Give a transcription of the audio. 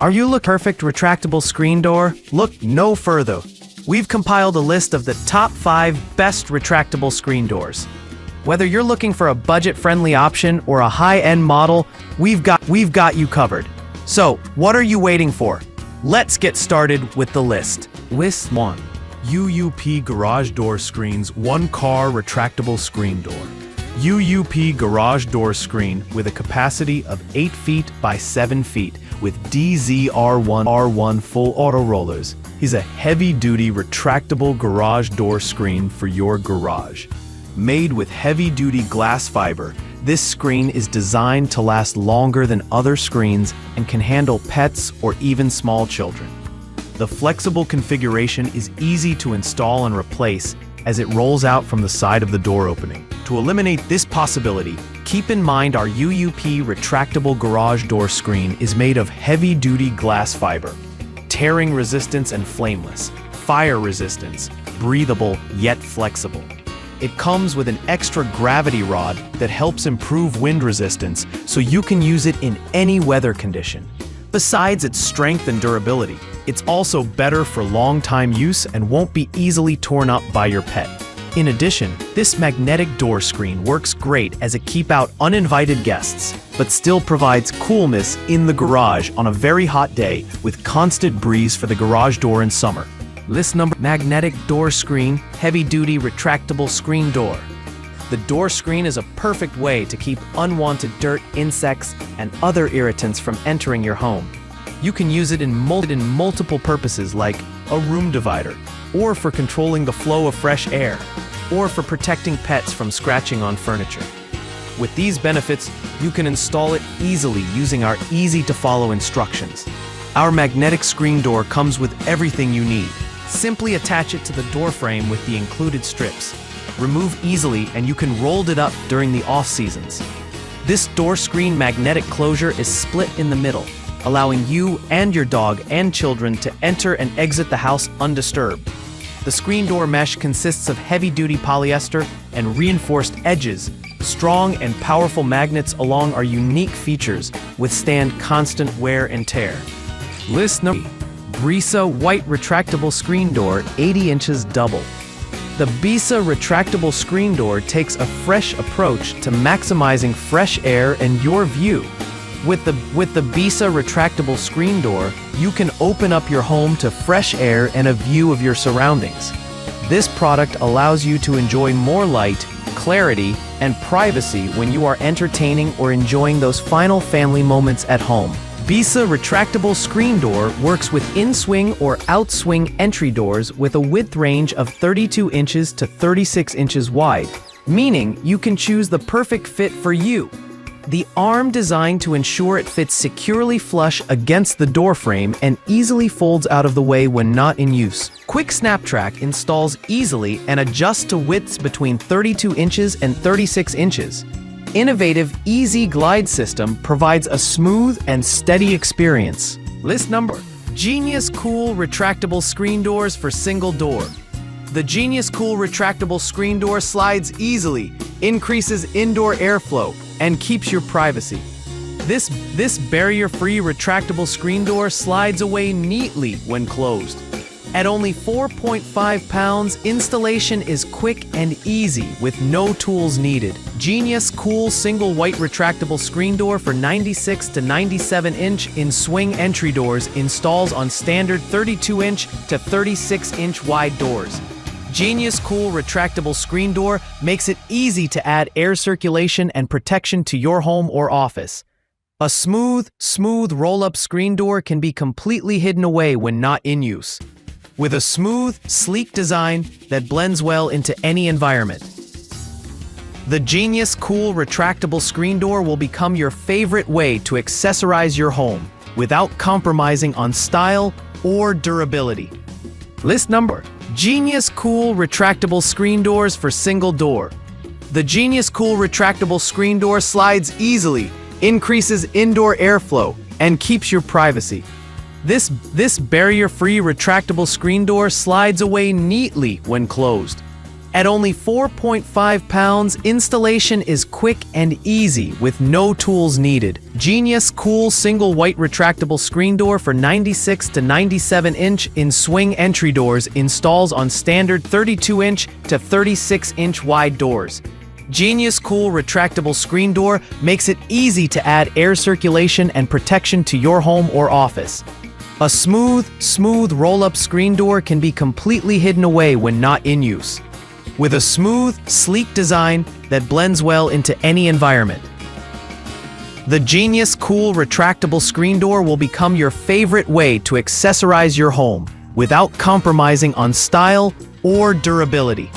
Are you looking for perfect retractable screen door? Look no further. We've compiled a list of the top 5 best retractable screen doors. Whether you're looking for a budget-friendly option or a high-end model, we've got you covered. So, what are you waiting for? Let's get started with the list. List 1. UUP Garage Door Screens 1-Car Retractable Screen Door. UUP Garage Door Screen with a capacity of 8 feet by 7 feet with DZR1R1 full auto rollers is a heavy-duty retractable garage door screen for your garage. Made with heavy-duty glass fiber, this screen is designed to last longer than other screens and can handle pets or even small children. The flexible configuration is easy to install and replace as it rolls out from the side of the door opening. To eliminate this possibility, keep in mind our UUP retractable garage door screen is made of heavy-duty glass fiber, tearing resistance and flameless, fire resistance, breathable yet flexible. It comes with an extra gravity rod that helps improve wind resistance so you can use it in any weather condition. Besides its strength and durability, it's also better for long-time use and won't be easily torn up by your pet. In addition, this magnetic door screen works great as a keep-out uninvited guests, but still provides coolness in the garage on a very hot day with constant breeze for the garage door in summer. List number: Magnetic Door Screen Heavy-Duty Retractable Screen Door. The door screen is a perfect way to keep unwanted dirt, insects, and other irritants from entering your home. You can use it in multiple purposes like a room divider, or for controlling the flow of fresh air, or for protecting pets from scratching on furniture. With these benefits, you can install it easily using our easy-to-follow instructions. Our magnetic screen door comes with everything you need. Simply attach it to the door frame with the included strips. Remove easily and you can roll it up during the off-seasons. This door screen magnetic closure is split in the middle, allowing you and your dog and children to enter and exit the house undisturbed. The screen door mesh consists of heavy-duty polyester and reinforced edges. Strong and powerful magnets along our unique features withstand constant wear and tear. List number: Brisa White Retractable Screen Door 80 inches double. The Brisa retractable screen door takes a fresh approach to maximizing fresh air and your view. With the Brisa retractable screen door, you can open up your home to fresh air and a view of your surroundings. This product allows you to enjoy more light, clarity, and privacy when you are entertaining or enjoying those final family moments at home. Brisa retractable screen door works with in-swing or out-swing entry doors with a width range of 32 inches to 36 inches wide, meaning you can choose the perfect fit for you. The arm designed to ensure it fits securely flush against the door frame and easily folds out of the way when not in use. Quick Snap Track installs easily and adjusts to widths between 32 inches and 36 inches. Innovative Easy Glide system provides a smooth and steady experience. List number: Genius Cool Retractable Screen Doors for Single Door. The Genius Cool Retractable Screen Door slides easily, increases indoor airflow, and keeps your privacy. This barrier-free retractable screen door slides away neatly when closed. At only 4.5 pounds, installation is quick and easy with no tools needed. Genius Cool Single White Retractable Screen Door for 96 to 97 inch in swing entry doors installs on standard 32 inch to 36 inch wide doors. Genius Cool Retractable Screen Door makes it easy to add air circulation and protection to your home or office. A smooth roll-up screen door can be completely hidden away when not in use, with a smooth, sleek design that blends well into any environment. The Genius Cool Retractable Screen Door will become your favorite way to accessorize your home without compromising on style or durability. List number: Genius Cool Retractable Screen Doors for Single Door. The Genius Cool Retractable Screen Door slides easily, increases indoor airflow, and keeps your privacy. This barrier-free retractable screen door slides away neatly when closed. At only 4.5 pounds, installation is quick and easy with no tools needed. Genius Cool Single White Retractable Screen Door for 96 to 97-inch in-swing entry doors installs on standard 32-inch to 36-inch wide doors. Genius Cool Retractable Screen Door makes it easy to add air circulation and protection to your home or office. A smooth roll-up screen door can be completely hidden away when not in use, with a smooth, sleek design that blends well into any environment. The Genius Cool Retractable Screen Door will become your favorite way to accessorize your home without compromising on style or durability.